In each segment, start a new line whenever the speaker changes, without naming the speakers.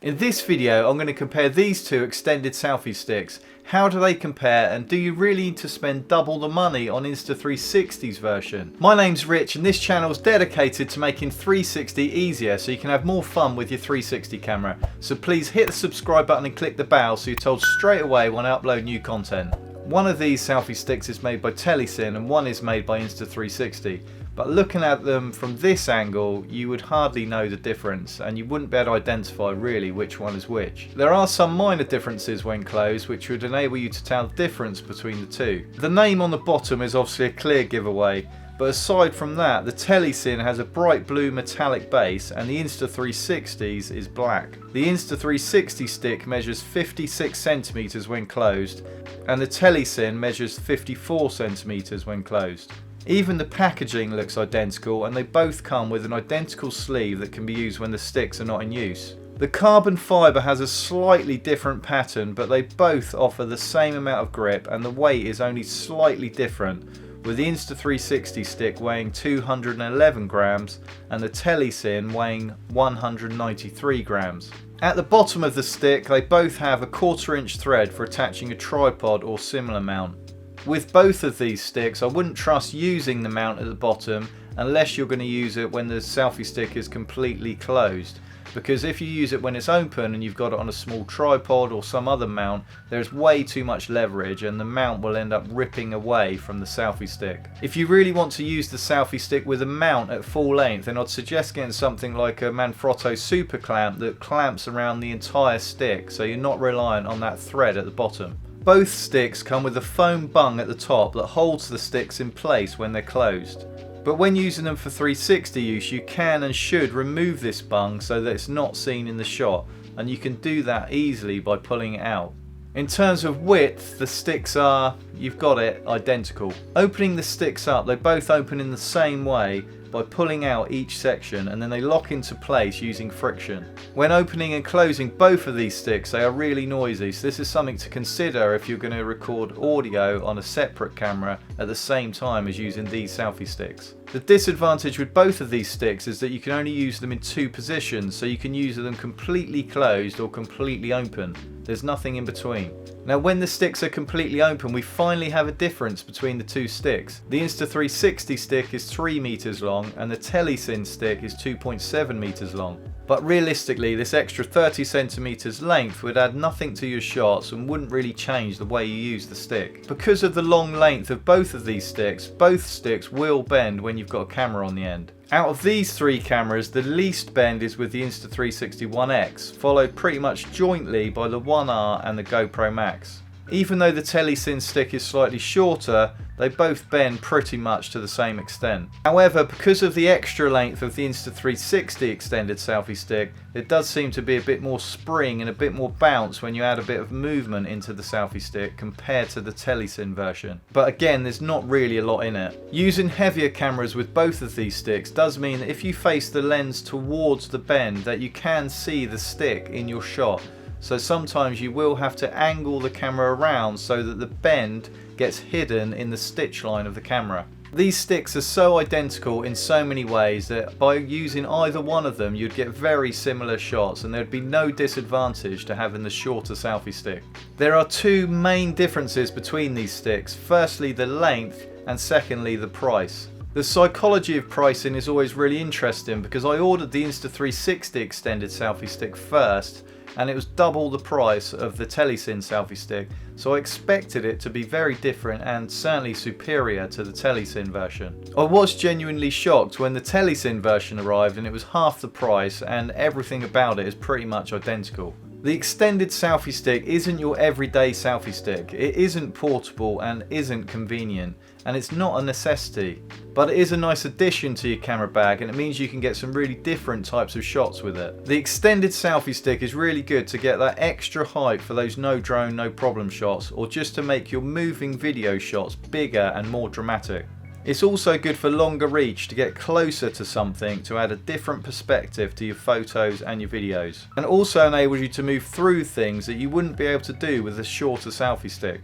In this video I'm going to compare these two extended selfie sticks. How do they compare, and do you really need to spend double the money on Insta360's version? My name's Rich and this channel is dedicated to making 360 easier so you can have more fun with your 360 camera. So please hit the subscribe button and click the bell so you're told straight away when I upload new content. One of these selfie sticks is made by Telesin and one is made by Insta360. But looking at them from this angle, you would hardly know the difference and you wouldn't be able to identify really which one is which. There are some minor differences when closed which would enable you to tell the difference between the two. The name on the bottom is obviously a clear giveaway, but aside from that, the Telesin has a bright blue metallic base and the Insta360's is black. The Insta360 stick measures 56 centimeters when closed and the Telesin measures 54 centimeters when closed. Even the packaging looks identical and they both come with an identical sleeve that can be used when the sticks are not in use. The carbon fibre has a slightly different pattern, but they both offer the same amount of grip and the weight is only slightly different, with the Insta360 stick weighing 211 grams and the Telesin weighing 193 grams. At the bottom of the stick they both have a 1/4 inch thread for attaching a tripod or similar mount. With both of these sticks I wouldn't trust using the mount at the bottom unless you're going to use it when the selfie stick is completely closed, because if you use it when it's open and you've got it on a small tripod or some other mount, there's way too much leverage and the mount will end up ripping away from the selfie stick. If you really want to use the selfie stick with a mount at full length, then I'd suggest getting something like a Manfrotto super clamp that clamps around the entire stick so you're not reliant on that thread at the bottom. Both sticks come with a foam bung at the top that holds the sticks in place when they're closed. But when using them for 360 use, you can and should remove this bung so that it's not seen in the shot, and you can do that easily by pulling it out. In terms of width, the sticks are, you've got it, identical. Opening the sticks up, they both open in the same way by pulling out each section and then they lock into place using friction. When opening and closing both of these sticks, they are really noisy, so this is something to consider if you're going to record audio on a separate camera at the same time as using these selfie sticks. The disadvantage with both of these sticks is that you can only use them in two positions, so you can use them completely closed or completely open. There's nothing in between. Now when the sticks are completely open, we finally have a difference between the two sticks. The Insta360 stick is 3 meters long and the Telesin stick is 2.7 meters long. But realistically, this extra 30 centimeters length would add nothing to your shots and wouldn't really change the way you use the stick. Because of the long length of both of these sticks, both sticks will bend when you've got a camera on the end. Out of these three cameras, the least bend is with the Insta360 One X, followed pretty much jointly by the One R and the GoPro Max. Even though the Telesin stick is slightly shorter, they both bend pretty much to the same extent. However, because of the extra length of the Insta360 extended selfie stick, it does seem to be a bit more spring and a bit more bounce when you add a bit of movement into the selfie stick compared to the Telesin version. But again, there's not really a lot in it. Using heavier cameras with both of these sticks does mean that if you face the lens towards the bend, that you can see the stick in your shot. So sometimes you will have to angle the camera around so that the bend gets hidden in the stitch line of the camera. These sticks are so identical in so many ways that by using either one of them you'd get very similar shots and there'd be no disadvantage to having the shorter selfie stick. There are two main differences between these sticks. Firstly, the length, and secondly, the price. The psychology of pricing is always really interesting because I ordered the Insta360 extended selfie stick first and it was double the price of the Telesin selfie stick, so I expected it to be very different and certainly superior to the Telesin version. I was genuinely shocked when the Telesin version arrived and it was half the price and everything about it is pretty much identical. The extended selfie stick isn't your everyday selfie stick. It isn't portable and isn't convenient, and it's not a necessity. But it is a nice addition to your camera bag and it means you can get some really different types of shots with it. The extended selfie stick is really good to get that extra height for those no drone, no problem shots, or just to make your moving video shots bigger and more dramatic. It's also good for longer reach to get closer to something to add a different perspective to your photos and your videos. And also enables you to move through things that you wouldn't be able to do with a shorter selfie stick.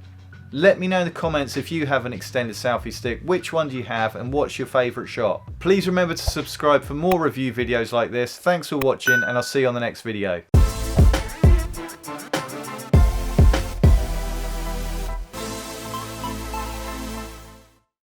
Let me know in the comments if you have an extended selfie stick, which one do you have and what's your favourite shot. Please remember to subscribe for more review videos like this. Thanks for watching and I'll see you on the next video.